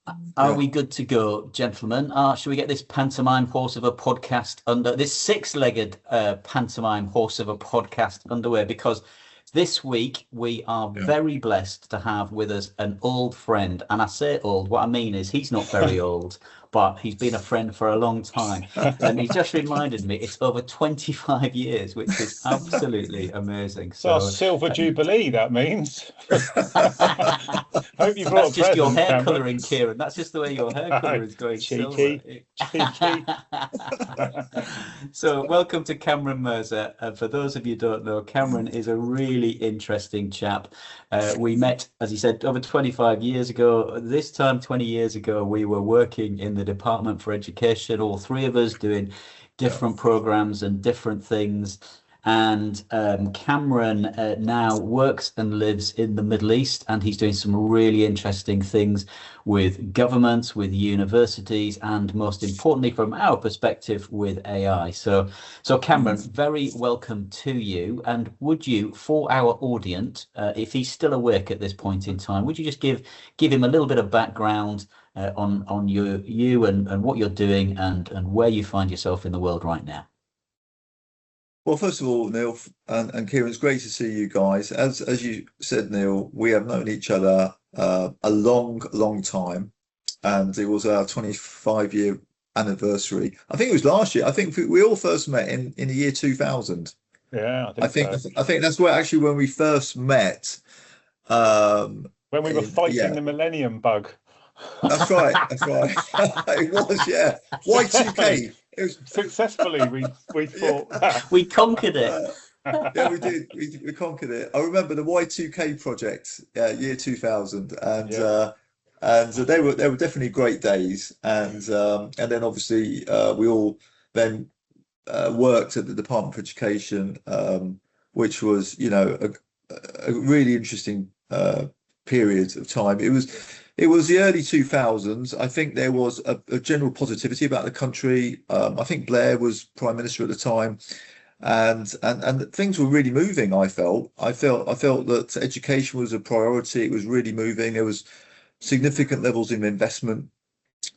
Are Yeah. we good to go, gentlemen? Shall we get this pantomime horse of a podcast under this six-legged pantomime horse of a podcast underway? Because this week we are Yeah. very blessed to have with us an old friend. And I say old, what I mean is he's not very old, but he's been a friend for a long time. And he just reminded me it's over 25 years, which is absolutely amazing. It's our So silver jubilee, that means. Hope you brought that's a just your present, hair Cameron. colouring, Kieran. That's just the way your hair colour is going silver. Cheeky, cheeky. So, welcome to Cameron Mirza. For those of you who don't know, Cameron is a really interesting chap. We met, as he said, over 25 years ago. This time, 20 years ago, we were working in the Department for Education, all three of us doing different programs and different things. And Cameron now works and lives in the Middle East, and he's doing some really interesting things with governments, with universities, and most importantly, from our perspective, with AI. So Cameron, very welcome to you. And would you, for our audience, if he's still awake at this point in time, would you just give him a little bit of background on you and what you're doing and where you find yourself in the world right now? Well, first of all, Neil and Kieran, it's great to see you guys. As you said, Neil, we have known each other a long time, and it was our 25-year anniversary. I think it was last year. I think we all first met in the year 2000. Yeah, I think that's where actually when we first met. When we were fighting the Millennium Bug. That's right. It was, yeah. Y2K. It was successfully we fought that. We conquered it. Yeah, we did. We conquered it. I remember the Y2K project, year 2000, and they were definitely great days. And then obviously we all then worked at the Department for Education, which was a really interesting period of time. It was the early 2000s. I think there was a general positivity about the country. I think Blair was Prime Minister at the time, and things were really moving. I felt that education was a priority. It was really moving. There was significant levels of investment,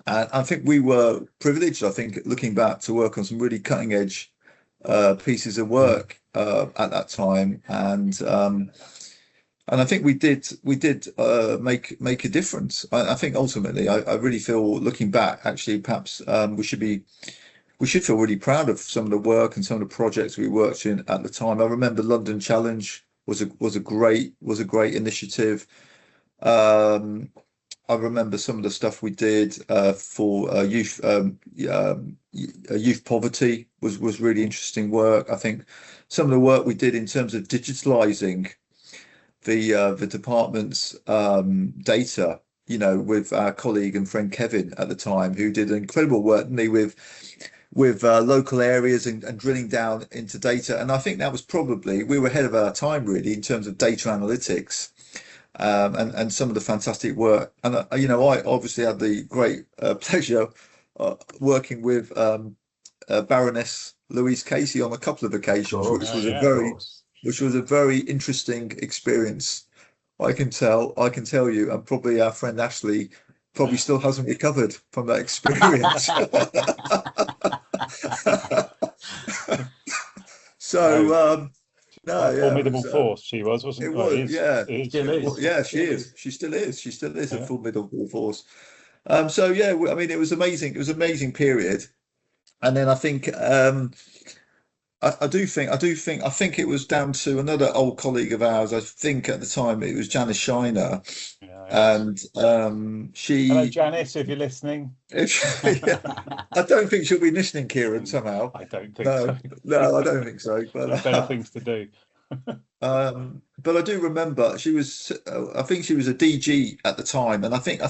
and I think we were privileged. I think looking back to work on some really cutting edge pieces of work at that time, and I think we did make a difference. I think ultimately, I really feel looking back, actually, perhaps we should feel really proud of some of the work and some of the projects we worked in at the time. I remember London Challenge was a great initiative. I remember some of the stuff we did for youth poverty was really interesting work. I think some of the work we did in terms of digitalizing the department's data, with our colleague and friend Kevin at the time, who did incredible work, didn't he, with local areas and drilling down into data. And I think that was probably, we were ahead of our time really in terms of data analytics, and some of the fantastic work. And I obviously had the great pleasure working with Baroness Louise Casey on a couple of occasions, which was a very interesting experience. I can tell you, and probably our friend Ashley probably still hasn't recovered from that experience. So formidable force she was, wasn't it? Was, yeah, she is. She still is a formidable force. So yeah, I mean, it was amazing. It was an amazing period, and then I think. I think it was down to another old colleague of ours. I think at the time it was Janice Shiner, and she. Hello, Janice, if you're listening. I don't think she'll be listening, Kieran. Somehow. I don't think so. No, I don't think so. But better things to do. But I do remember she was. I think she was a DG at the time, and I think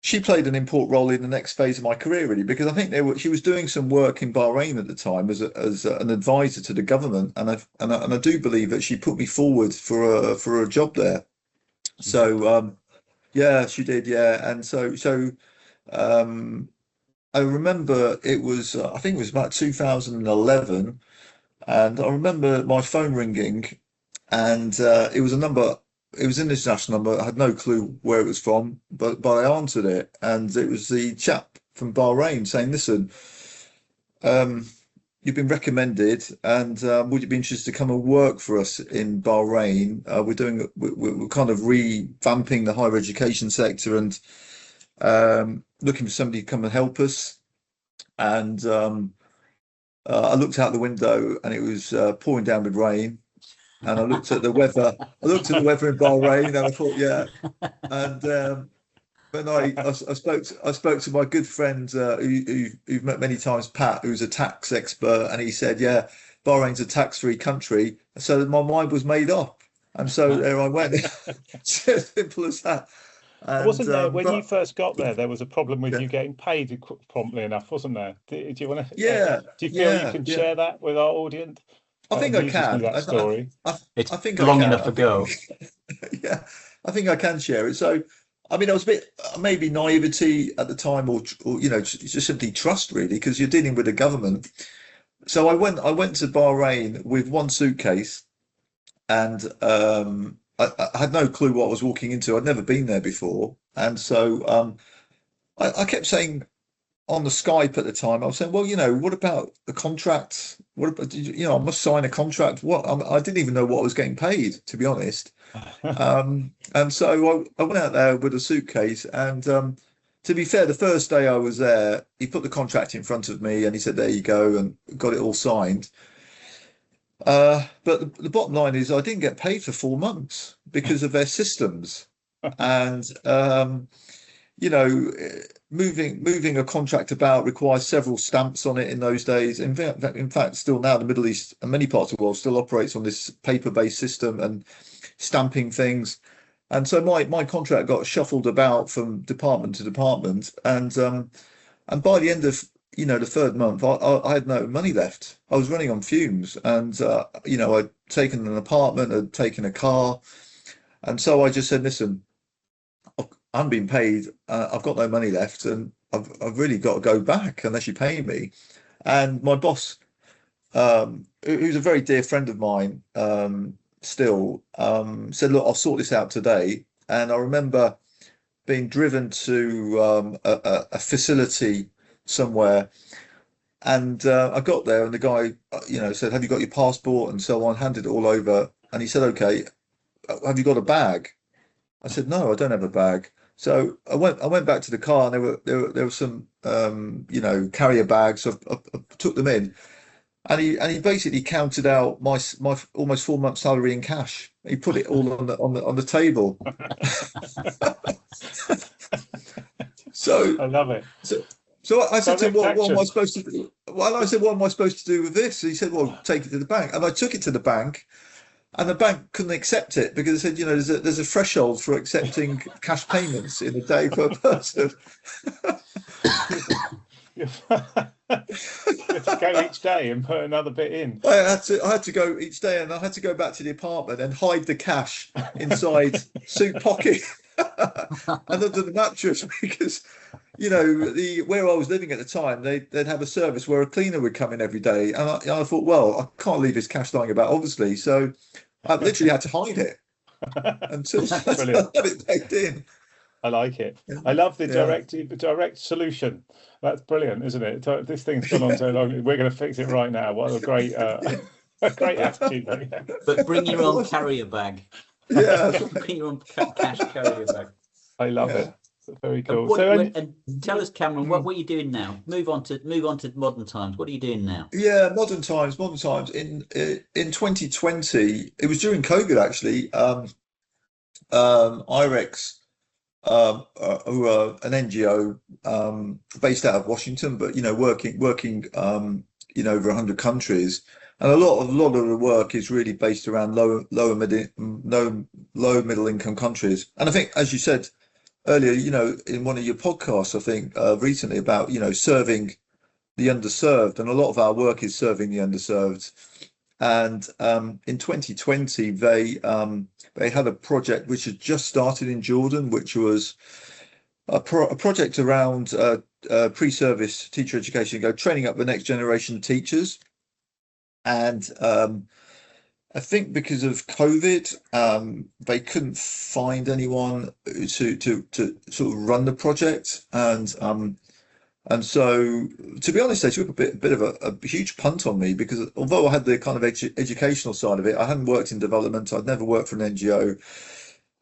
she played an important role in the next phase of my career, really, because I think she was doing some work in Bahrain at the time as an advisor to the government, and I do believe that she put me forward for a job there. So yeah, she did, yeah, and so I remember it was I think it was about 2011, and I remember my phone ringing, and it was a number it was an international number. I had no clue where it was from, but I answered it, and it was the chap from Bahrain saying, "Listen, you've been recommended, and would you be interested to come and work for us in Bahrain? We're kind of revamping the higher education sector and looking for somebody to come and help us." And I looked out the window, and it was pouring down with rain. And I looked at the weather. I looked at the weather in Bahrain, and I thought, yeah. And then I spoke to my good friend who you've met many times, Pat, who's a tax expert, and he said, yeah, Bahrain's a tax-free country. So my mind was made up, and so there I went. It's as simple as that. And, wasn't there when you first got there? There was a problem with you getting paid promptly enough, wasn't there? Do you want to? Yeah. Do you feel you can share that with our audience? I think I can. That story. It's I think long I can. enough ago. Yeah, I think I can share it. So, I mean, I was a bit maybe naivety at the time, or just simply trust, really, because you're dealing with a government. So I went to Bahrain with one suitcase, and I had no clue what I was walking into. I'd never been there before, and so I kept saying on the Skype at the time, I was saying, well, what about the contract? What about, I must sign a contract. I didn't even know what I was getting paid, to be honest. And so I went out there with a suitcase, and to be fair, the first day I was there, he put the contract in front of me, and he said, there you go, and got it all signed. But the bottom line is I didn't get paid for 4 months because of their systems. And moving a contract about requires several stamps on it in those days. In fact, still now the Middle East and many parts of the world still operates on this paper-based system and stamping things. And so my contract got shuffled about from department to department, and by the end of the third month, I had no money left. I was running on fumes, and I'd taken an apartment, I'd taken a car, and so I just said, listen, I'm being paid. I've got no money left, and I've really got to go back unless you pay me. And my boss, who's a very dear friend of mine, still said, look, I'll sort this out today. And I remember being driven to a facility somewhere, and I got there, and the guy, said, have you got your passport and so on? Handed it all over, and he said, okay, have you got a bag? I said, no, I don't have a bag. So I went back to the car, and there were some carrier bags. So I took them in, and he basically counted out my almost 4 months' salary in cash. He put it all on the table. So I love it. So I said to him, what am I supposed to do? Well, I said, what am I supposed to do with this? He said, well, take it to the bank. And I took it to the bank, and the bank couldn't accept it because they said, there's a threshold for accepting cash payments in a day per person. You have to go each day and put another bit in. I had to go each day, and I had to go back to the apartment and hide the cash inside suit pocket and under the mattress, because where I was living at the time, they'd have a service where a cleaner would come in every day, and I thought, well, I can't leave this cash lying about, obviously, so I literally had to hide it until I had it paid in. I like it. I love the direct solution. That's brilliant, isn't it? This thing's gone on so long. We're going to fix it right now. What a great attitude. But bring your own carrier bag. Yeah. Bring your own cash carrier bag. I love it. Very cool. And tell us, Cameron, what are you doing now? Move on to modern times. What are you doing now? Yeah, modern times. In 2020, it was during COVID actually. IREX, who are an NGO based out of Washington, but working over 100 countries, and a lot of the work is really based around low middle income countries. And I think, as you said earlier, in one of your podcasts, I think recently, about serving the underserved, and a lot of our work is serving the underserved. And in 2020, they had a project which had just started in Jordan, which was a project around pre-service teacher education, training up the next generation of teachers. And I think because of COVID, they couldn't find anyone to sort of run the project, and so, to be honest, they took a bit of a huge punt on me, because although I had the kind of educational side of it, I hadn't worked in development. I'd never worked for an NGO.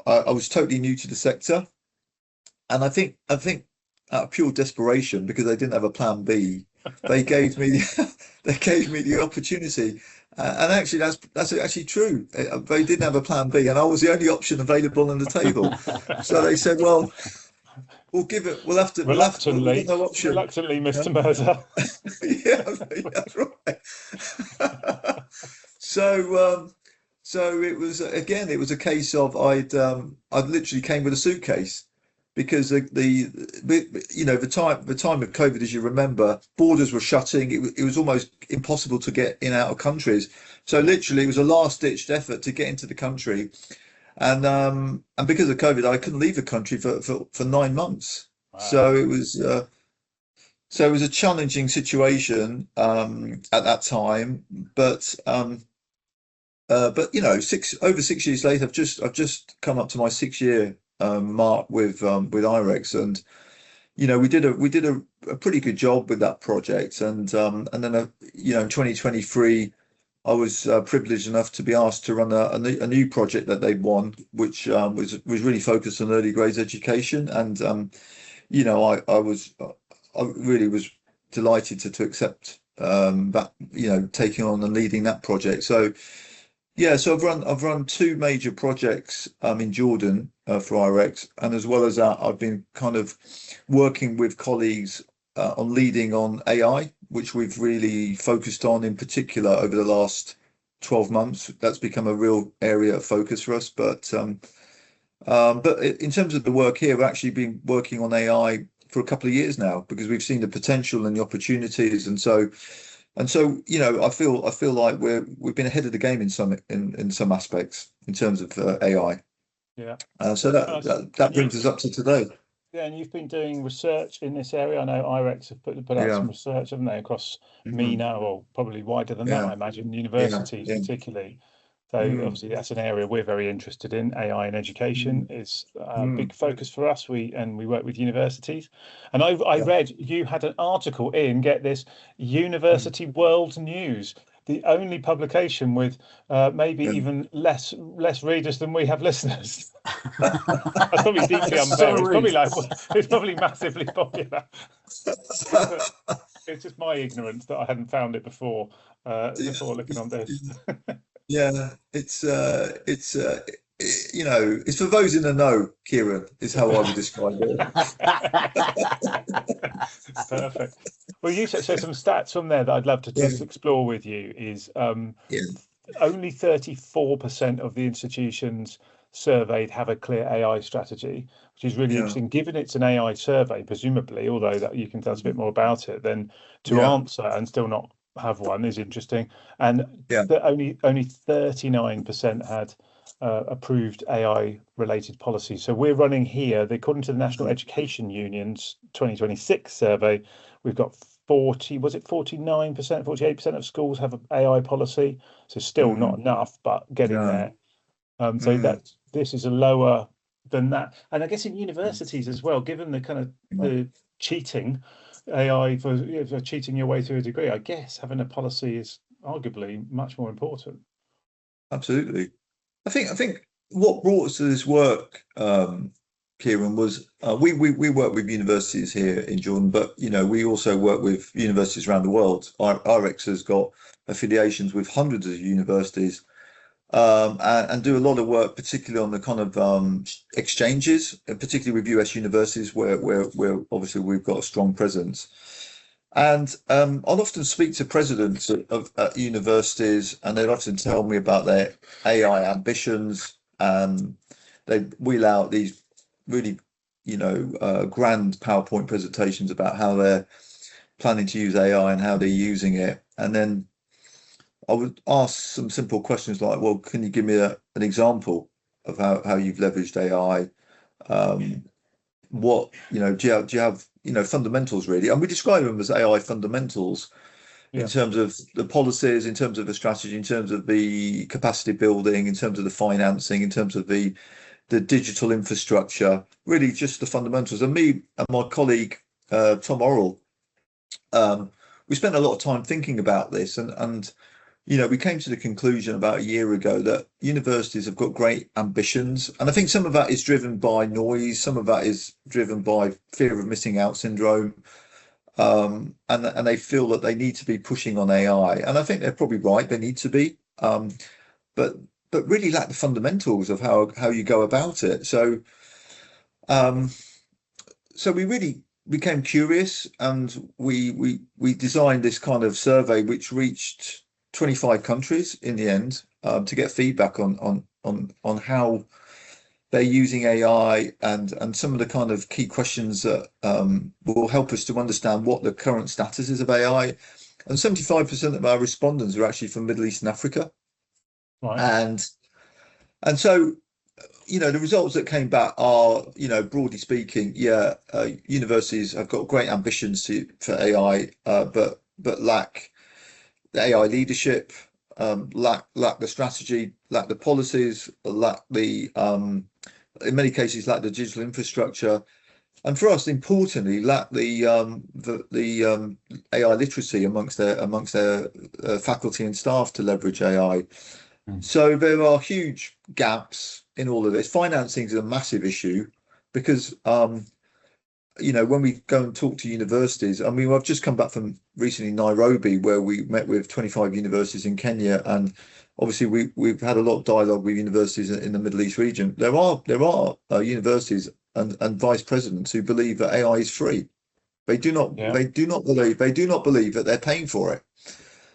I was totally new to the sector, and I think out of pure desperation, because they didn't have a plan B, they gave me they gave me the opportunity. And actually, that's actually true. They didn't have a plan B, and I was the only option available on the table. So they said, "Well, we'll give it. We'll have to. Reluctantly, no option." reluctantly, Mr. Mirza. Yeah, that's right. So it was, again, it was a case of I'd literally came with a suitcase, because the time of COVID, as you remember, borders were shutting. It was almost impossible to get in out of countries. So literally, it was a last ditched effort to get into the country, and because of COVID, I couldn't leave the country for 9 months. Wow. So it was a challenging situation at that time, but over 6 years later, I've just come up to my 6 year mark with IREX, and we did a pretty good job with that project, and then in 2023, I was privileged enough to be asked to run a new project that they'd won, which was really focused on early grades education, and I really was delighted to accept that, taking on and leading that project. So yeah, so I've run two major projects in Jordan for IREX, and as well as that, I've been kind of working with colleagues on leading on AI, which we've really focused on in particular over the last 12 months. That's become a real area of focus for us. But in terms of the work here, we've actually been working on AI for a couple of years now, because we've seen the potential and the opportunities, and so I feel like we've been ahead of the game in some aspects in terms of AI. Yeah. So that brings us up to today. Yeah, and you've been doing research in this area. I know IREX have put out some research, haven't they, across MENA, or probably wider than that, I imagine, universities particularly. So obviously that's an area we're very interested in. AI in education is a big focus for us. We work with universities. And I read you had an article in, get this, University World News, the only publication with maybe even less readers than we have listeners. That's probably deeply unfair. It's probably massively popular. It's just my ignorance that I hadn't found it before looking on this. Yeah, it's for those in the know, Kieran, is how I would describe it. Perfect. Well, you said some stats from there that I'd love to just explore with you. Is only 34% of the institutions surveyed have a clear AI strategy, which is really interesting, given it's an AI survey, presumably, although that you can tell us a bit more about it, then to answer and still not have one is interesting. And only 39% had approved AI related policies. So we're running here, according to the National Education Union's 2026 survey, we've got 49%, 48% of schools have an AI policy. So still not enough, but getting there. So that this is a lower than that. And I guess in universities as well, given the kind of the cheating, AI for cheating your way through a degree, I guess having a policy is arguably much more important. Absolutely. I think what brought us to this work, Kieran, was we work with universities here in Jordan, but we also work with universities around the world. IREX has got affiliations with hundreds of universities, and do a lot of work, particularly on the kind of exchanges, particularly with US universities, where obviously we've got a strong presence. And I'll often speak to presidents of universities, and they'd often tell me about their AI ambitions. They wheel out these really, grand PowerPoint presentations about how they're planning to use AI and how they're using it. And then I would ask some simple questions like, well, can you give me an example of how you've leveraged AI? Do you have fundamentals really? And we describe them as AI fundamentals. in terms of the policies, in terms of the strategy, in terms of the capacity building, in terms of the financing, in terms of the digital infrastructure, really just the fundamentals. And me and my colleague Tom Orrell, we spent a lot of time thinking about this, and we came to the conclusion about a year ago that universities have got great ambitions, and I think some of that is driven by noise, some of that is driven by fear of missing out syndrome, and they feel that they need to be pushing on AI, and I think they're probably right, they need to be, but really lack the fundamentals of how you go about it. So we really became curious, and we designed this kind of survey which reached 25 countries in the end, to get feedback on how they're using AI, and some of the kind of key questions that will help us to understand what the current status is of AI. And 75% of our respondents are actually from Middle East and Africa. Right. And so, the results that came back are, broadly speaking, universities have got great ambitions for AI, but lack the AI leadership, lack the strategy, lack the policies, lack the in many cases lack the digital infrastructure, and for us, importantly, lack the AI literacy amongst their faculty and staff to leverage AI. So there are huge gaps in all of this. Financing is a massive issue because when we go and talk to universities, I mean, I've just come back from recently Nairobi, where we met with 25 universities in Kenya, and obviously we've had a lot of dialogue with universities in the Middle East region. There are universities and vice presidents who believe that AI is free. They do not believe that they're paying for it.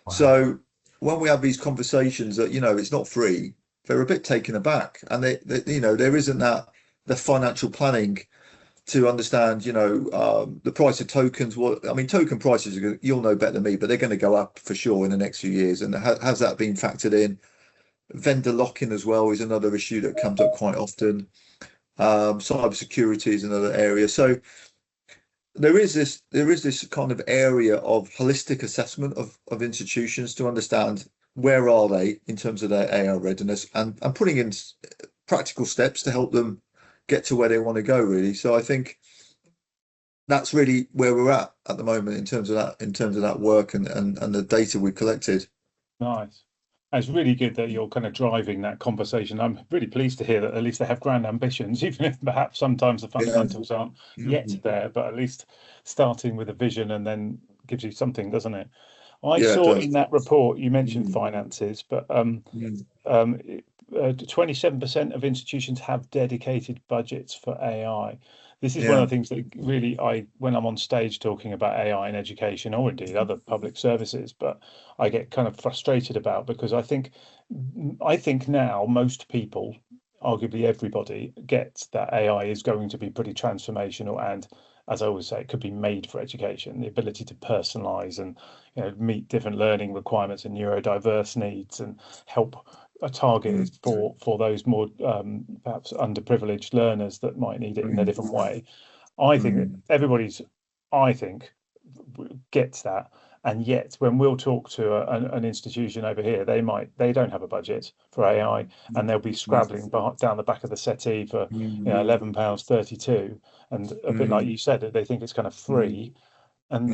Wow. So when we have these conversations that it's not free, they're a bit taken aback, and there isn't the financial planning to understand, the price of tokens. Token prices you'll know better than me, but they're going to go up for sure in the next few years. And has that been factored in? Vendor lock-in as well is another issue that comes up quite often. Cybersecurity is another area. So there is this kind of area of holistic assessment of institutions to understand where are they in terms of their AI readiness, and putting in practical steps to help them get to where they want to go, really. So I think that's really where we're at the moment in terms of that work and the data we collected. Nice. It's really good that you're kind of driving that conversation. I'm really pleased to hear that at least they have grand ambitions, even if perhaps sometimes the fundamentals aren't yet there, but at least starting with a vision and then gives you something, doesn't it? I saw in that report you mentioned finances, but 27% of institutions have dedicated budgets for AI. This is one of the things that really when I'm on stage talking about AI in education, or indeed other public services, but I get kind of frustrated about, because I think now most people, arguably everybody, gets that AI is going to be pretty transformational, and as I always say, it could be made for education. The ability to personalize and meet different learning requirements and neurodiverse needs, and help a target for those more perhaps underprivileged learners that might need it in a different way. I think that everybody's gets that, and yet when we'll talk to an institution over here, they don't have a budget for AI, and they'll be scrabbling down the back of the settee for £11.32, and a bit like you said, they think it's kind of free. And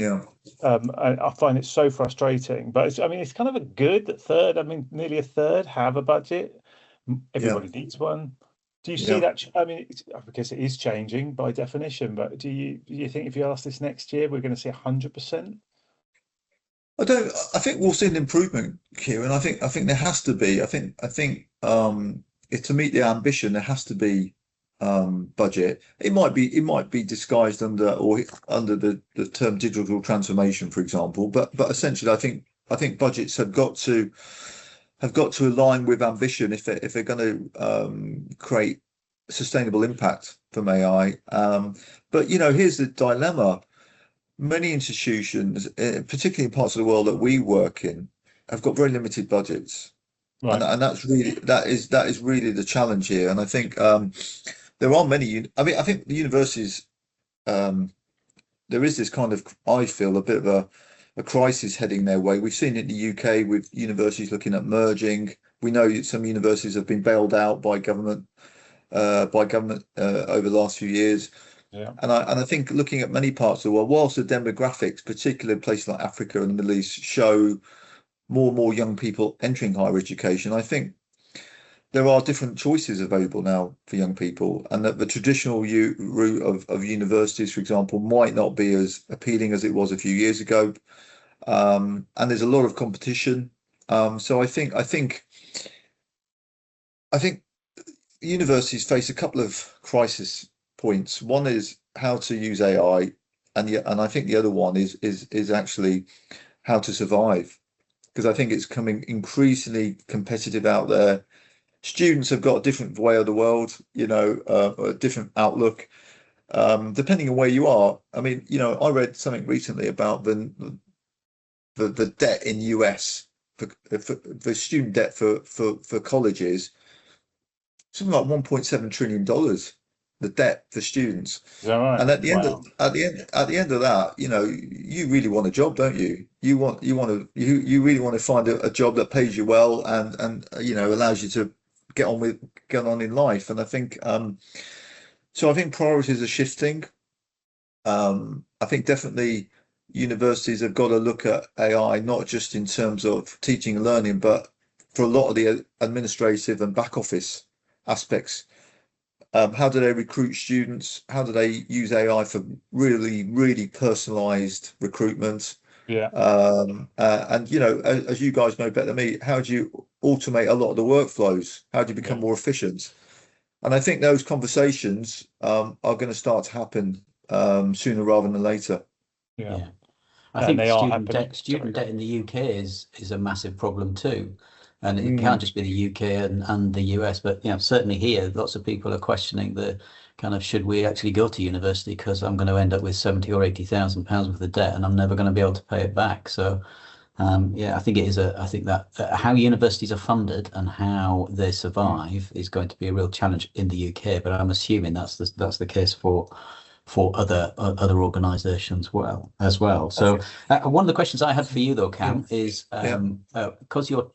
I find it so frustrating, but it's kind of a good third. Nearly a third have a budget. Everybody needs one. Do you see that? I guess it is changing by definition, but do you think if you ask this next year, we're going to see 100%? I think we'll see an improvement, Kieran. I think there has to be. I think if to meet the ambition, there has to be budget. It might be disguised under the term digital transformation, for example, but essentially I think budgets have got to align with ambition if they're going to create sustainable impact from AI. But here's the dilemma. Many institutions, particularly in parts of the world that we work in, have got very limited budgets. Right. And that is really the challenge here. And I think there are many. I think the universities, there is this kind of, I feel, a bit of a crisis heading their way. We've seen it in the UK with universities looking at merging. We know some universities have been bailed out by government over the last few years. Yeah. And I think looking at many parts of the world, whilst the demographics, particularly in places like Africa and the Middle East, show more and more young people entering higher education, I think there are different choices available now for young people, and that the traditional route of universities, for example, might not be as appealing as it was a few years ago. And there's a lot of competition. So I think universities face a couple of crisis points. One is how to use AI, and I think the other one is actually how to survive, because I think it's becoming increasingly competitive out there. Students have got a different way of the world, a different outlook, depending on where you are. I mean, I read something recently about the debt in US for student debt for colleges, something like $1.7 trillion, the debt for students. Is that right? And at the end Wow. at the end of that, you really want a job, don't you? You really want to find a job that pays you well and allows you to get on in life. And I think so I think priorities are shifting. I think definitely universities have got to look at AI not just in terms of teaching and learning, but for a lot of the administrative and back office aspects. How do they recruit students? How do they use AI for really, really personalized recruitment? Yeah. And as you guys know better than me, how do you automate a lot of the workflows? How do you become more efficient? And I think those conversations are going to start to happen sooner rather than later. Yeah. Yeah. I And think they are student happening. debt, student debt in the UK is a massive problem too. And it Mm. can't just be the UK and the US, but certainly here, lots of people are questioning the kind of, should we actually go to university, because I'm going to end up with 70 or 80,000 pounds worth of debt and I'm never going to be able to pay it back. So I think it is I think that how universities are funded and how they survive is going to be a real challenge in the UK, but I'm assuming that's the case for other organisations as well. So one of the questions I had for you though, Cam, is because you're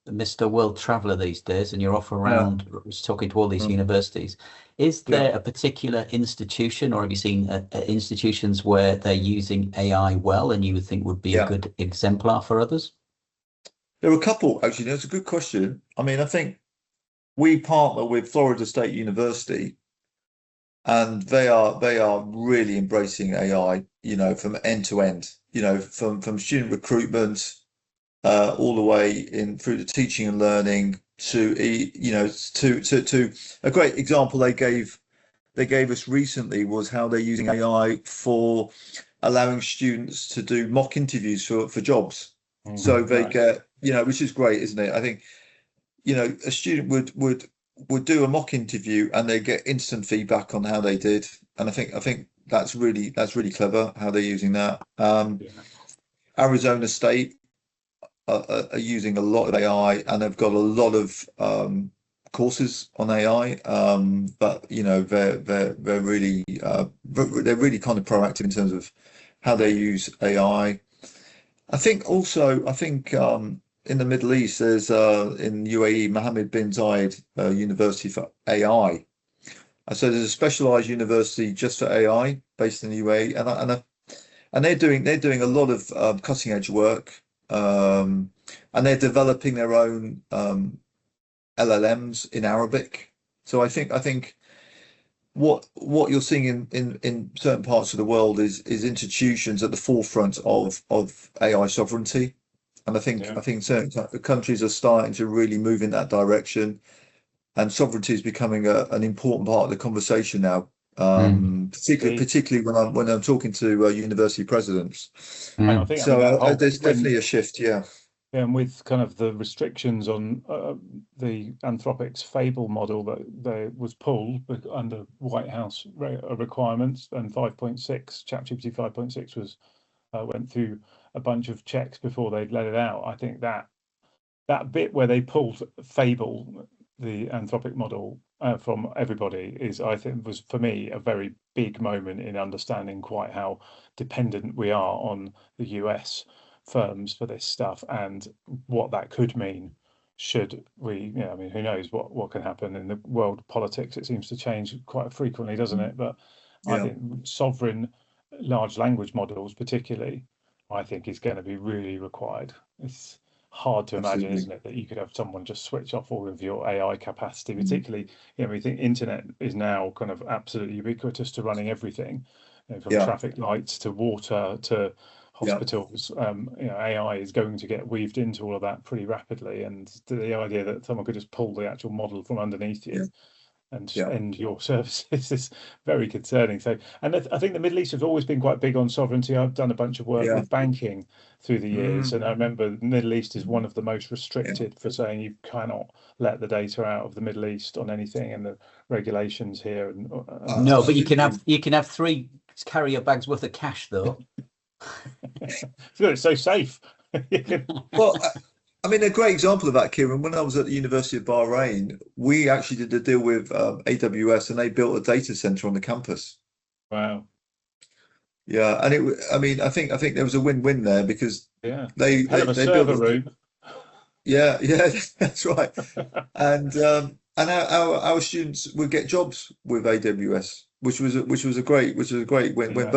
Mr. World Traveller these days and you're off around talking to all these universities. Is there a particular institution, or have you seen institutions where they're using AI well and you would think would be a good exemplar for others? There are a couple, actually. That's a good question. I mean, I think we partner with Florida State University, and they are really embracing AI, from end to end, from student recruitment all the way in through the teaching and learning to a great example they gave us recently was how they're using AI for allowing students to do mock interviews for jobs. So they get, which is great, isn't it? I think, a student would do a mock interview and they get instant feedback on how they did. And I think that's really clever how they're using that. Arizona State are using a lot of AI, and they've got a lot of courses on AI. But they're really kind of proactive in terms of how they use AI. I think in the Middle East, there's in UAE, Mohammed bin Zayed University for AI. So there's a specialized university just for AI based in the UAE, and they're doing a lot of cutting edge work, and they're developing their own LLMs in Arabic. So I think what you're seeing in certain parts of the world is institutions at the forefront of AI sovereignty. And I think certain countries are starting to really move in that direction, and sovereignty is becoming an important part of the conversation now. Particularly when I'm talking to university presidents. And I think So there's definitely a shift, And with kind of the restrictions on the Anthropic's Fable model that was pulled under White House requirements, and 5.6, ChatGPT 5.6 was went through a bunch of checks before they'd let it out. I think that bit where they pulled Fable, the Anthropic model, from everybody, I think was for me a very big moment in understanding quite how dependent we are on the US firms for this stuff, and what that could mean should we, I mean, who knows what can happen in the world politics. It seems to change quite frequently, doesn't it? But I think sovereign large language models particularly, I think, is going to be really required. It's hard to imagine, isn't it, that you could have someone just switch off all of your AI capacity, particularly, we think internet is now kind of absolutely ubiquitous to running everything, from traffic lights to water to hospitals. AI is going to get weaved into all of that pretty rapidly, and the idea that someone could just pull the actual model from underneath you and end your services is very concerning. So, and I think the Middle East has always been quite big on sovereignty. I've done a bunch of work with banking through the years, and I remember the Middle East is one of the most restricted for saying you cannot let the data out of the Middle East on anything, and the regulations here. And no, but you can have 3 carrier bags worth of cash though. It's so safe. Well, I mean, a great example of that, Kieran, when I was at the University of Bahrain, we actually did a deal with AWS, and they built a data center on the campus. Wow. Yeah, and I think there was a win-win there, because they have a they server built room. Yeah, that's right. And our students would get jobs with AWS, which was a great win-win.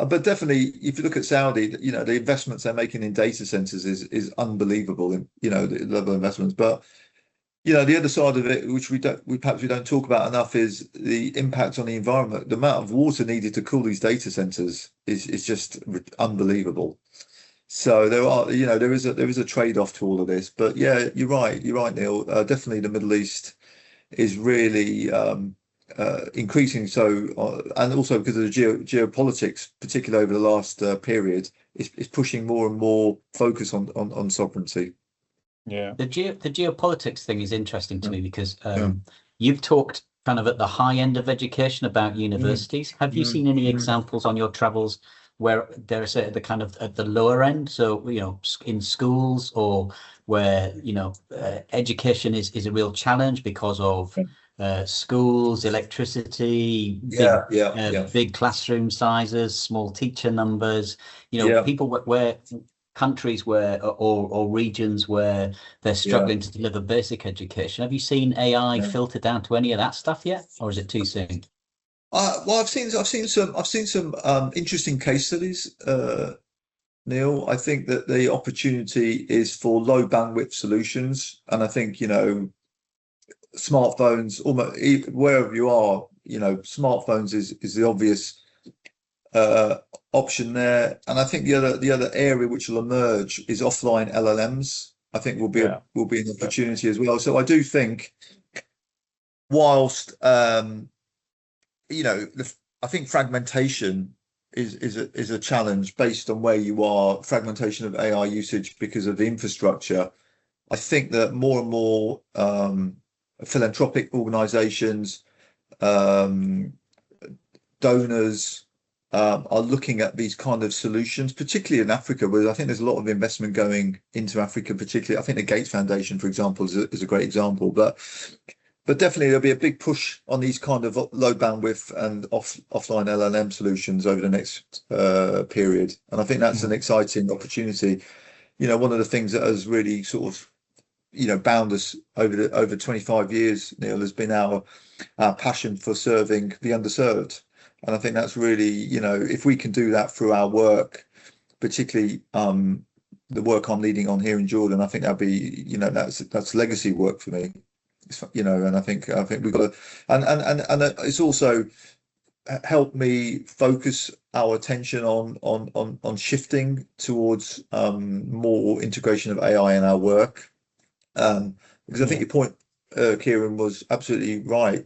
But definitely, if you look at Saudi, the investments they're making in data centers is unbelievable, in the level of investments. But the other side of it, which we perhaps don't talk about enough, is the impact on the environment. The amount of water needed to cool these data centers is just unbelievable. So there is a trade-off to all of this. But yeah, you're right, Neil. Definitely the Middle East is really increasing. So and also because of the geopolitics, particularly over the last period, is pushing more and more focus on sovereignty. Yeah. The geopolitics thing is interesting to me, because you've talked kind of at the high end of education about universities. Have you seen any examples on your travels where there's at the kind of at the lower end, so in schools, or where education is a real challenge because of schools, electricity, big classroom sizes, small teacher numbers, people where countries where or regions where they're struggling to deliver basic education. Have you seen AI filter down to any of that stuff yet, or is it too soon? Well, I've seen some interesting case studies, Neil. I think that the opportunity is for low bandwidth solutions, and I think smartphones, almost wherever you are, smartphones is the obvious option there. And I think the other area which will emerge is offline LLMs. I think will be an opportunity as well. So I do think, whilst I think fragmentation is a challenge based on where you are, fragmentation of AI usage because of the infrastructure. I think that more and more philanthropic organizations, donors are looking at these kind of solutions, particularly in Africa, where I think there's a lot of investment going into Africa, particularly. I think the Gates Foundation, for example, is a great example. But definitely there'll be a big push on these kind of low bandwidth and offline LLM solutions over the next period. And I think that's an exciting opportunity. One of the things that has really sort of, bound us over 25 years, Neil, has been our passion for serving the underserved. And I think that's really, if we can do that through our work, particularly the work I'm leading on here in Jordan, I think that'd be, that's legacy work for me. And I think we've got to, and it's also helped me focus our attention on shifting towards more integration of AI in our work, because I think your point, Kieran, was absolutely right.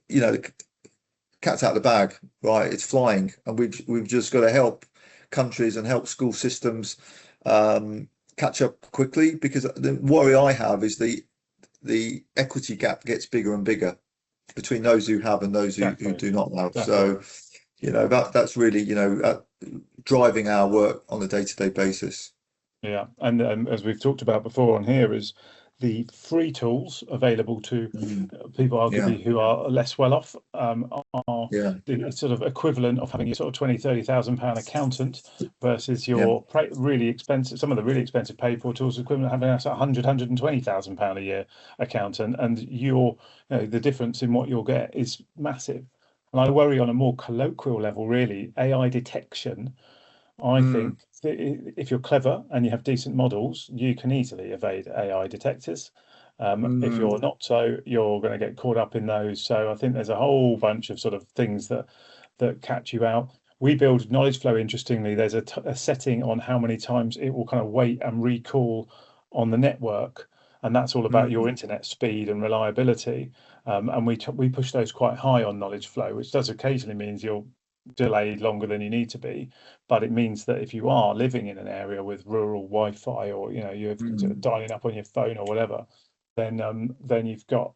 The cat's out of the bag, right? It's flying, and we've just got to help countries and help school systems catch up quickly, because the worry I have is the equity gap gets bigger and bigger between those who have and those who do not have. So, that's really, driving our work on a day-to-day basis. Yeah, and as we've talked about before on here, is the free tools available to people arguably who are less well off are the sort of equivalent of having your sort of 20,000-30,000 pound accountant versus your really expensive, some of the really expensive paid for tools equivalent having a 120,000 pound a year accountant, and the difference in what you'll get is massive. And I worry on a more colloquial level, really, AI detection. I think that if you're clever and you have decent models, you can easily evade AI detectors. If you're not so, you're going to get caught up in those. So I think there's a whole bunch of sort of things that catch you out. We build knowledge flow. Interestingly, there's a setting on how many times it will kind of wait and recall on the network, and that's all about your internet speed and reliability. And we push those quite high on knowledge flow, which does occasionally means you're delayed longer than you need to be, but it means that if you are living in an area with rural Wi-Fi, or you're dialing up on your phone or whatever, then you've got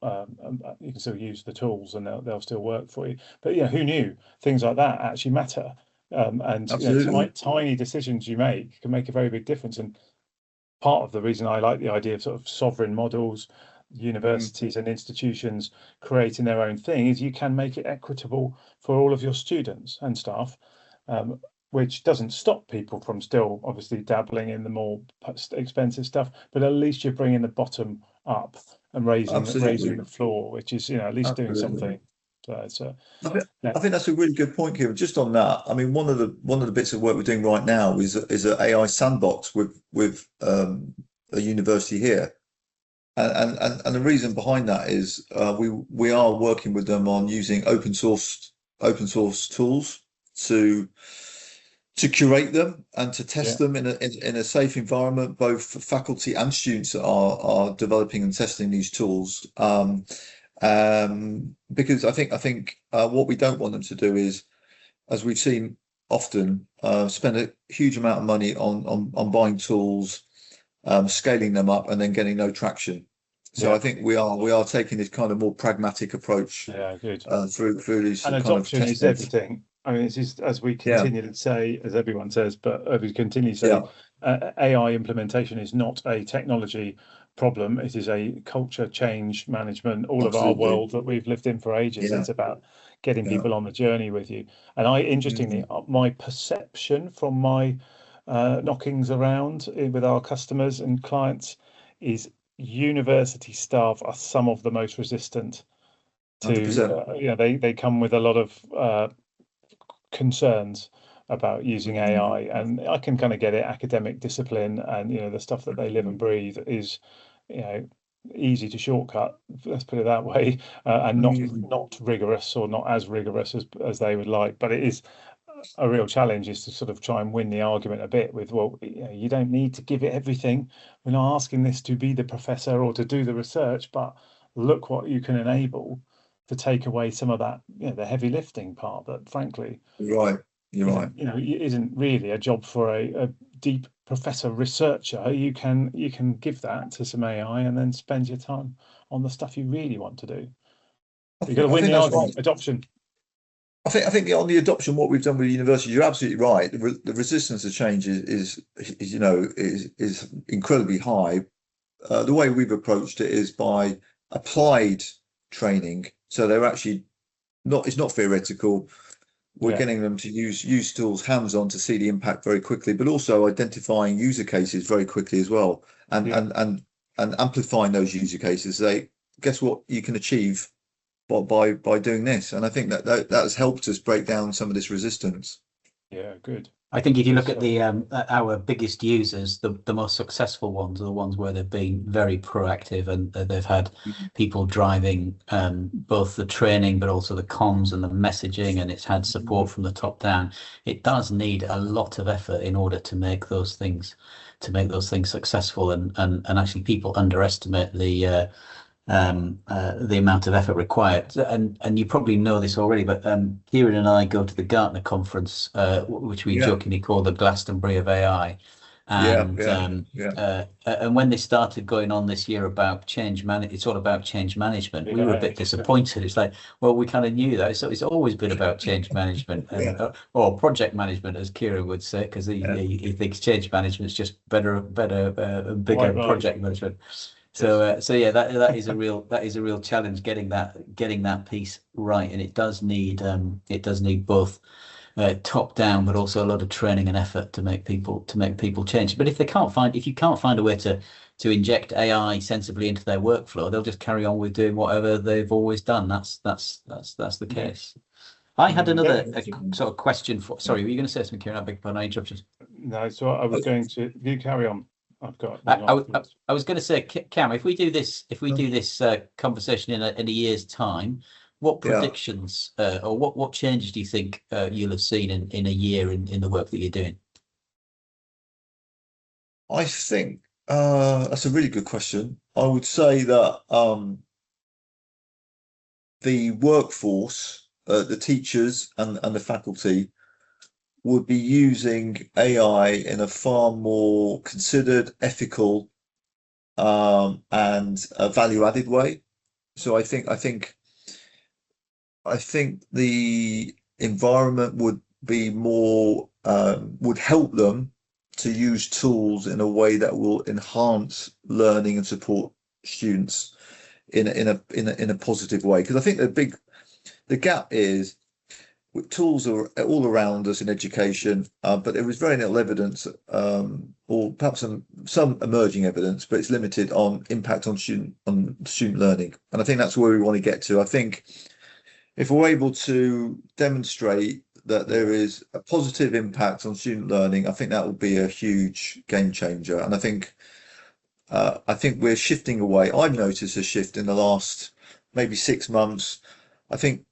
you can still use the tools and they'll still work for you. But who knew things like that actually matter? And tiny decisions you make can make a very big difference. And part of the reason I like the idea of sort of sovereign models, universities and institutions creating their own thing, is you can make it equitable for all of your students and staff, which doesn't stop people from still obviously dabbling in the more expensive stuff, but at least you're bringing the bottom up and raising the floor, which is at least doing something. So I think that's a really good point, Kieran. Just on that, I mean, one of the bits of work we're doing right now is an AI sandbox with a university here. And the reason behind that is we are working with them on using open source tools to curate them and to test them in a safe environment. Both faculty and students are developing and testing these tools, because I think what we don't want them to do is, as we've seen often, spend a huge amount of money on buying tools, scaling them up, and then getting no traction. So I think we are taking this kind of more pragmatic approach. Through these and adoption is everything. I mean, it's just, as we continue to say, as everyone says, but we continue to say, AI implementation is not a technology problem. It is a culture change management. All of our world that we've lived in for ages. It's about getting people on the journey with you. And interestingly, my perception from my knockings around with our customers and clients is university staff are some of the most resistant to they come with a lot of concerns about using AI, and I can kind of get it. Academic discipline and the stuff that they live and breathe is easy to shortcut, let's put it that way, and not rigorous, or not as rigorous as they would like. But it is a real challenge, is to sort of try and win the argument a bit with, well, you don't need to give it everything. We're not asking this to be the professor or to do the research, but look what you can enable to take away some of that, the heavy lifting part that, frankly, you're right. Isn't really a job for a deep professor researcher. You can give that to some AI and then spend your time on the stuff you really want to do. You've got to win the argument. Adoption. I think on the adoption, what we've done with the university, you're absolutely right. The resistance to change is incredibly high. The way we've approached it is by applied training. So they're actually it's not theoretical. We're getting them to use tools hands-on to see the impact very quickly, but also identifying user cases very quickly as well, and amplifying those user cases. Say, guess what you can achieve by doing this, and I think that has helped us break down some of this resistance. Yeah, good. I think if you look at the our biggest users, the most successful ones are the ones where they've been very proactive, and they've had people driving both the training but also the comms and the messaging, and it's had support from the top down. It does need a lot of effort in order to make those things successful, and actually people underestimate the amount of effort required, and you probably know this already, but Kieran and I go to the Gartner conference, which we jokingly call the Glastonbury of AI, and when they started going on this year about it's all about change management. We were a bit disappointed. It's like, well, we kind of knew that. So it's always been about change management, or project management, as Kieran would say, because he thinks change management is just better, bigger project management. So yeah, that is a real challenge getting that piece right, and it does need both top down, but also a lot of training and effort to make people change. But if you can't find a way to inject AI sensibly into their workflow, they'll just carry on with doing whatever they've always done. That's the case. I had another sort of question for. Sorry, were you going to say something, Kieran? I beg your pardon, I interrupted. No, so I was going to. You carry on. I've got. I was going to say, Cam, if we do this conversation in a year's time, what predictions or what changes do you think you'll have seen in a year in the work that you're doing? I think that's a really good question. I would say that the workforce, the teachers and the faculty would be using AI in a far more considered, ethical, and a value-added way. So I think the environment would be more would help them to use tools in a way that will enhance learning and support students in a positive way. Because I think the gap is tools are all around us in education, but there is very little evidence, or perhaps some emerging evidence, but it's limited on impact on student learning. And I think that's where we want to get to. I think if we're able to demonstrate that there is a positive impact on student learning, I think that will be a huge game changer. And I think we're shifting away. I've noticed a shift in the last maybe 6 months. I think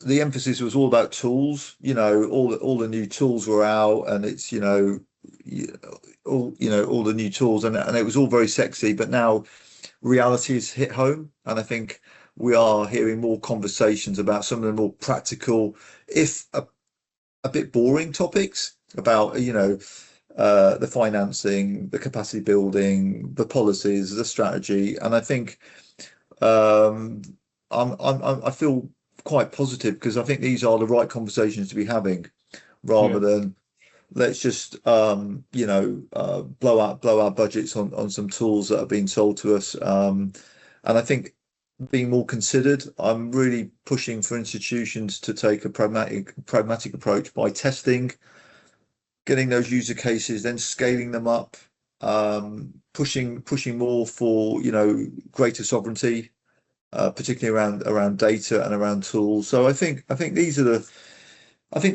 the emphasis was all about tools. All the new tools were out, and it's all the new tools, and it was all very sexy. But now reality has hit home, and I think we are hearing more conversations about some of the more practical, if a bit boring topics about the financing, the capacity building, the policies, the strategy. And I think I feel quite positive, because I think these are the right conversations to be having, rather than let's just blow our budgets on some tools that are being sold to us. And I think being more considered, I'm really pushing for institutions to take a pragmatic approach by testing, getting those user cases, then scaling them up, pushing more for greater sovereignty, particularly around data and around tools. So I think the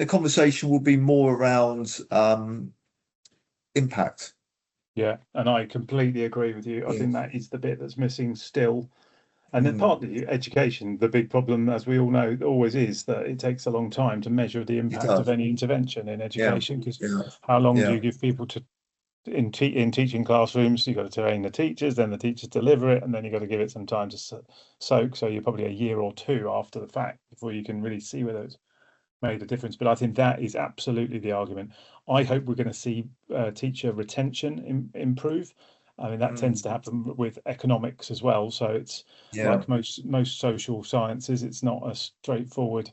conversation will be more around impact. Yeah, and I completely agree with you. I think that is the bit that's missing still. And then partly education, the big problem, as we all know, always is that it takes a long time to measure the impact of any intervention in education, because how long do you give people in teaching classrooms? You've got to train the teachers, then the teachers deliver it, and then you've got to give it some time to soak. So you're probably a year or two after the fact before you can really see whether it's made a difference. But I think that is absolutely the argument. I hope we're going to see teacher retention improve. I mean, that tends to happen with economics as well. So it's like most social sciences, it's not a straightforward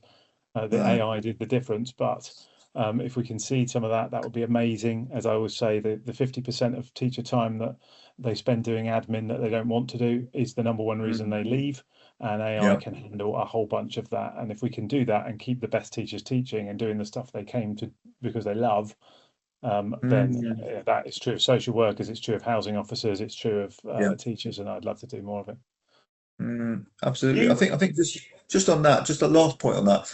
the AI did the difference. But if we can see some of that would be amazing. As I always say, the 50% of teacher time that they spend doing admin that they don't want to do is the number one reason they leave. And AI can handle a whole bunch of that. And if we can do that and keep the best teachers teaching and doing the stuff they came to because they love, then that is true of social workers, it's true of housing officers, it's true of teachers, and I'd love to do more of it. Absolutely. I think just on that, just a last point on that.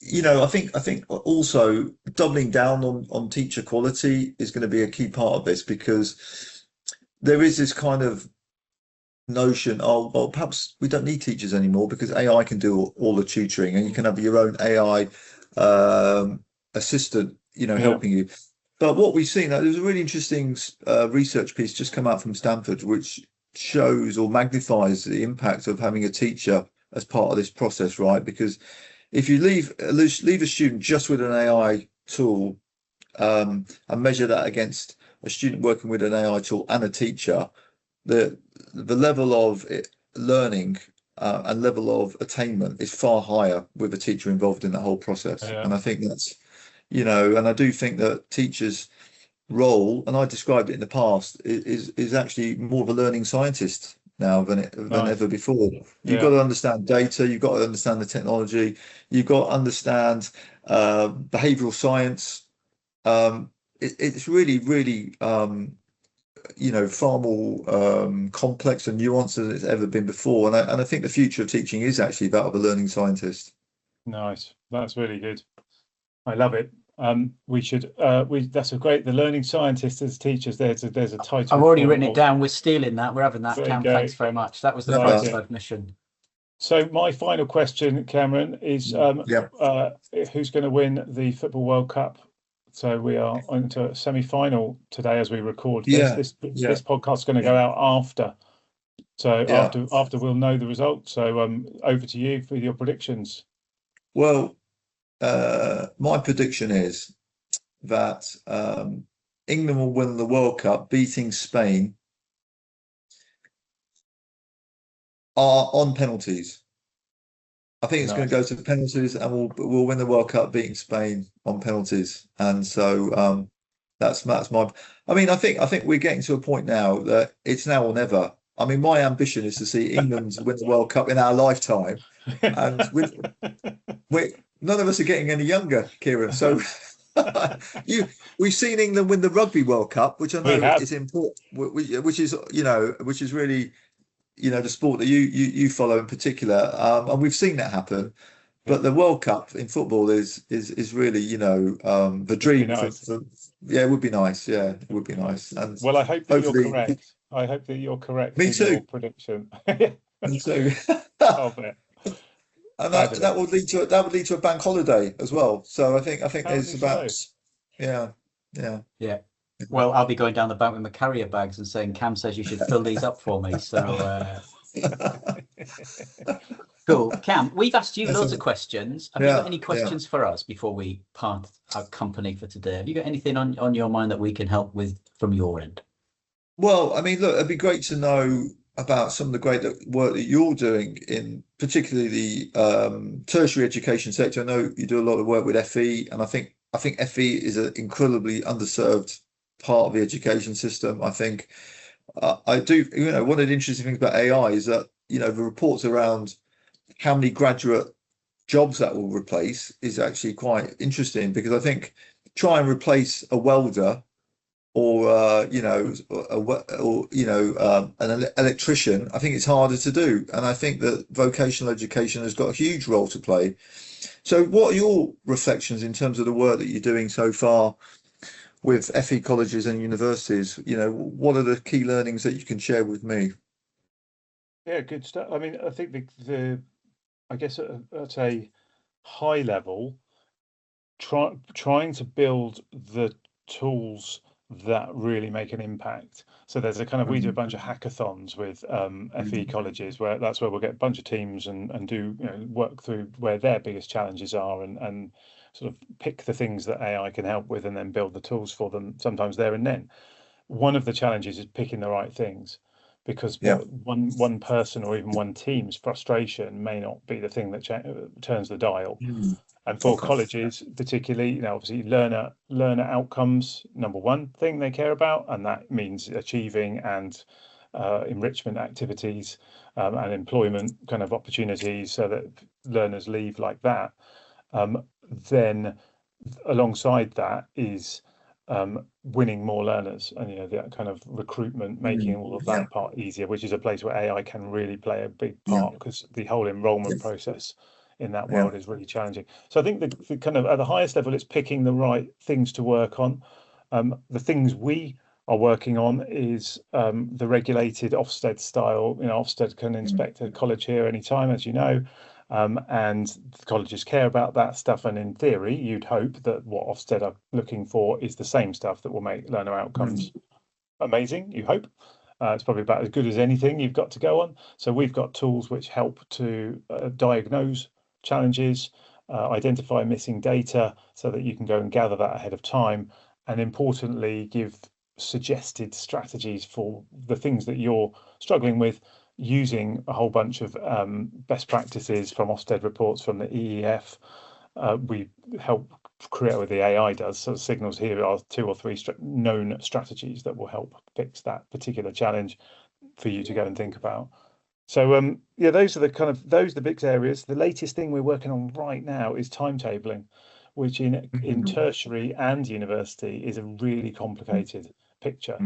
I think also doubling down on teacher quality is going to be a key part of this, because there is this kind of notion, well, perhaps we don't need teachers anymore because AI can do all the tutoring, and you can have your own AI assistant, helping you. But what we've seen, there's a really interesting research piece just come out from Stanford, which shows or magnifies the impact of having a teacher as part of this process, right? Because if you leave a student just with an AI tool and measure that against a student working with an AI tool and a teacher, the level of learning and level of attainment is far higher with a teacher involved in that whole process. And I think that's, and I do think that teachers role, and I described it in the past, is actually more of a learning scientist now than Nice. ever before. You've got Yeah. to understand data, you've got to understand the technology, you've got to understand behavioral science. It's really, really far more complex and nuanced than it's ever been before. And I think the future of teaching is actually that of a learning scientist. Nice. That's really good. I love it. We should that's a great, the learning scientists as teachers. There's a title. I've already written it down. We're stealing that. We're having that, There you Cam. go. Thanks very much. That was the Like first it. submission. So my final question, Cameron, is who's going to win the Football World Cup? So we are into a semi-final today as we record this. This podcast is going to go out after. So after we'll know the result. So over to you for your predictions. Well, my prediction is that England will win the World Cup, beating Spain on penalties. I think it's going to go to penalties, and we'll win the World Cup, beating Spain on penalties. And so that's my. I mean, I think we're getting to a point now that it's now or never. I mean, my ambition is to see England win the World Cup in our lifetime, and none of us are getting any younger, Kieran. So we've seen England win the Rugby World Cup, which I know is important, which is really, the sport that you follow in particular, and we've seen that happen. But the World Cup in football is really, the dream. Nice. It would be nice. Yeah, it would be nice. And well, I hope that you're correct. I hope that you're correct. Me too. Your prediction. Me too. And that would lead to a bank holiday as well. So I think there's about yeah. Well, I'll be going down the bank with my carrier bags and saying, Cam says you should fill these up for me. So cool. Cam, we've asked you loads of questions. Have you got any questions for us before we part our company for today? Have you got anything on your mind that we can help with from your end? Well, I mean, look, it'd be great to know about some of the great work that you're doing in particularly the tertiary education sector. I know you do a lot of work with FE, and I think FE is an incredibly underserved part of the education system. I think I do. One of the interesting things about AI is that the reports around how many graduate jobs that will replace is actually quite interesting, because I think try and replace a welder or an electrician, I think it's harder to do. And I think that vocational education has got a huge role to play. So what are your reflections in terms of the work that you're doing so far with FE colleges and universities? What are the key learnings that you can share with me? Yeah, good stuff. I mean, I think I guess at a high level, trying to build the tools that really make an impact. So there's we do a bunch of hackathons with FE colleges, where we'll get a bunch of teams and do work through where their biggest challenges are, and sort of pick the things that AI can help with, and then build the tools for them sometimes there and then. One of the challenges is picking the right things, because one person or even one team's frustration may not be the thing that turns the dial. And for colleges, particularly, obviously learner outcomes, number one thing they care about, and that means achieving and enrichment activities and employment kind of opportunities, so that learners leave like that. Then alongside that is winning more learners, and that kind of recruitment, making all of that part easier, which is a place where AI can really play a big part, because the whole enrollment process in that world is really challenging. So I think the kind of at the highest level, it's picking the right things to work on. The things we are working on is the regulated Ofsted style. Ofsted can inspect a college here anytime, as you know, and colleges care about that stuff. And in theory, you'd hope that what Ofsted are looking for is the same stuff that will make learner outcomes amazing. You hope. It's probably about as good as anything you've got to go on. So we've got tools which help to diagnose challenges, identify missing data, so that you can go and gather that ahead of time, and importantly, give suggested strategies for the things that you're struggling with, using a whole bunch of best practices from Ofsted reports from the EEF. We help create what the AI does. So signals here are 2 or 3 known strategies that will help fix that particular challenge for you to go and think about. So yeah, those are the big areas. The latest thing we're working on right now is timetabling, which in tertiary and university is a really complicated picture.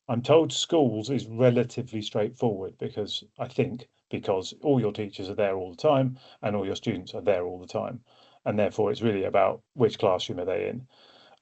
I'm told schools is relatively straightforward because all your teachers are there all the time and all your students are there all the time, and therefore it's really about which classroom are they in,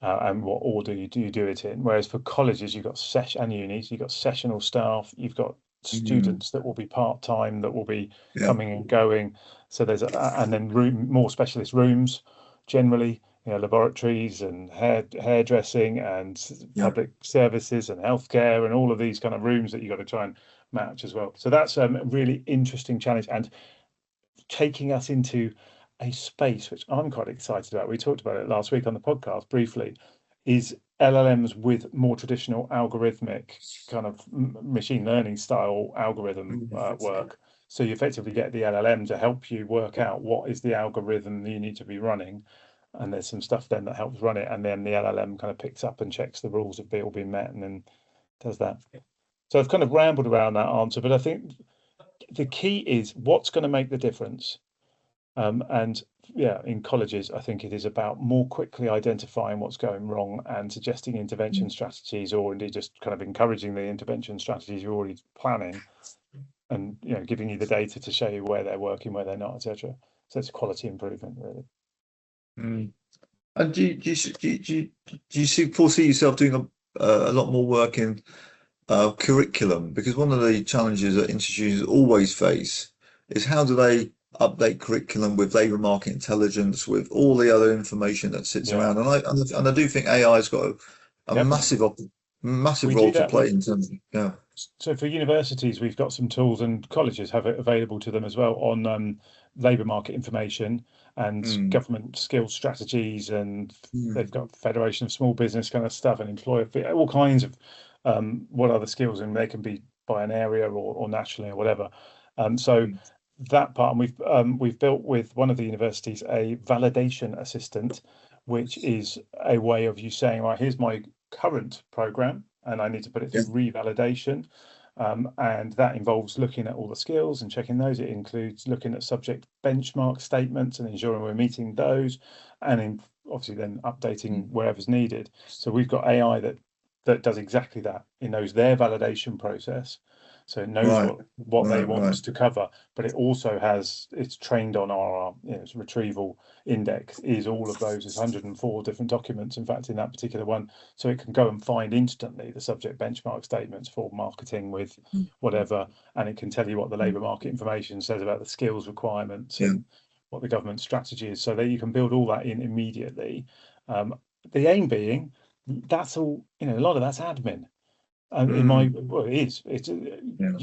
and what order you do it in. Whereas for colleges, you've got and unis, you've got sessional staff, you've got students that will be part-time, that will be coming and going. So there's and then more specialist rooms, generally, laboratories and hairdressing and public services and healthcare and all of these kind of rooms that you've got to try and match as well. So that's a really interesting challenge, and taking us into a space which I'm quite excited about. We talked about it last week on the podcast briefly, is LLMs with more traditional algorithmic kind of machine learning style algorithm work. So you effectively get the LLM to help you work out what is the algorithm that you need to be running. And there's some stuff then that helps run it. And then the LLM kind of picks up and checks the rules have all been met and then does that. So I've kind of rambled around that answer, but I think the key is what's going to make the difference. And yeah, in colleges, I think it is about more quickly identifying what's going wrong and suggesting intervention strategies, or indeed just kind of encouraging the intervention strategies you're already planning, and giving you the data to show you where they're working, where they're not, etc. So it's quality improvement, really. And do you foresee yourself doing a lot more work in curriculum? Because one of the challenges that institutions always face is how do they update curriculum with labour market intelligence, with all the other information that sits around. And I do think AI has got a massive role to play in terms of, So for universities, we've got some tools, and colleges have it available to them as well on labour market information and government skills strategies, and they've got Federation of Small Business kind of stuff and employer all kinds of what are the skills, and they can be by an area or nationally or whatever. So that part, and we've built with one of the universities a validation assistant, which is a way of you saying, right, here's my current program and I need to put it through revalidation, and that involves looking at all the skills and checking those. It includes looking at subject benchmark statements and ensuring we're meeting those, and obviously then updating wherever's needed. So we've got AI that does exactly that. It knows their validation process, so it knows what they want us to cover, but it also it's trained on our its retrieval index is all of those. It's 104 different documents, in fact, in that particular one. So it can go and find instantly the subject benchmark statements for marketing with whatever, and it can tell you what the labour market information says about the skills requirements and what the government strategy is, so that you can build all that in immediately. The aim being, that's all, a lot of that's admin. You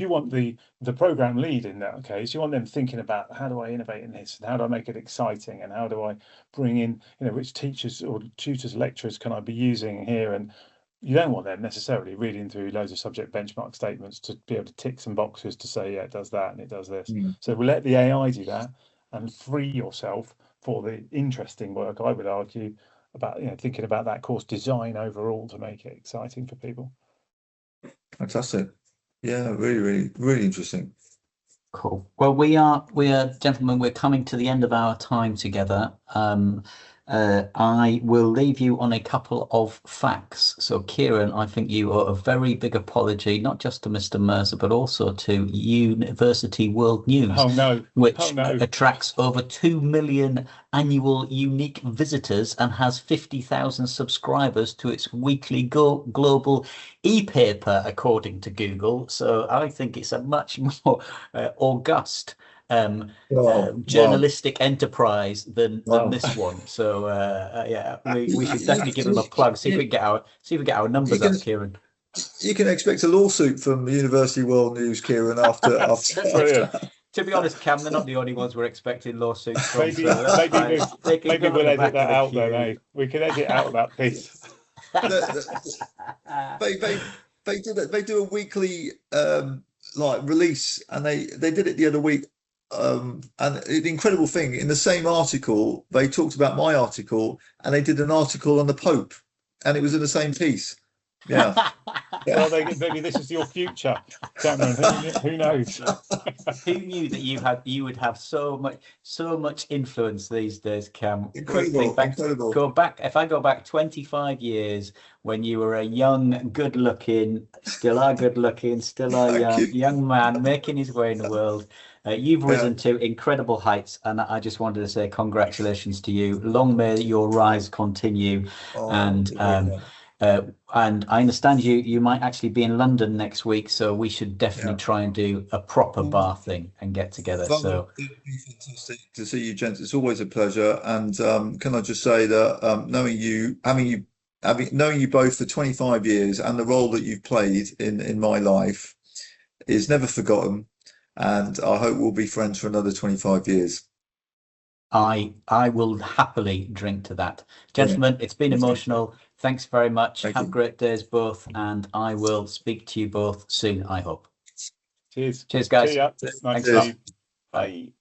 want the program lead in that case. You want them thinking about, how do I innovate in this, and how do I make it exciting, and how do I bring in, which teachers or tutors, lecturers can I be using here? And you don't want them necessarily reading through loads of subject benchmark statements to be able to tick some boxes to say, yeah, it does that and it does this. So we'll let the AI do that and free yourself for the interesting work, I would argue, about thinking about that course design overall to make it exciting for people. Fantastic. Yeah, really, really, really interesting. Cool. Well, we are, gentlemen, we're coming to the end of our time together. I will leave you on a couple of facts. So, Kieran, I think you owe a very big apology, not just to Mr. Mirza, but also to University World News, which attracts over 2 million annual unique visitors and has 50,000 subscribers to its weekly global e-paper, according to Google. So I think it's a much more august journalistic enterprise than this one. So we should definitely give them a plug. See if we get our numbers up, Kieran. You can expect a lawsuit from University World News, Kieran, after. To be honest, Cam, they're not the only ones we're expecting lawsuits from. Maybe we'll edit that out then, eh? We can edit out that piece. They do a weekly release, and they did it the other week and the incredible thing, in the same article, they talked about my article, and they did an article on the Pope, and it was in the same piece. Yeah. Well, maybe this is your future, Cameron. Who knows? Who knew that you would have so much influence these days, Cam? Incredible, incredible. If I go back 25 years, when you were a young, good-looking, still are good-looking, still are young man making his way in the world. You've risen to incredible heights, and I just wanted to say congratulations to you. Long may your rise continue. And I understand you might actually be in London next week, so we should definitely try and do a proper bar thing and get together. So it'd be fantastic to see you, gents. It's always a pleasure. And can I just say that knowing you both for 25 years and the role that you've played in my life is never forgotten. And I hope we'll be friends for another 25 years. I will happily drink to that. Gentlemen, it's been emotional. Thanks very much. Have great days both, and I will speak to you both soon, I hope. Cheers. Cheers, guys. See ya. Nice to see you. Bye.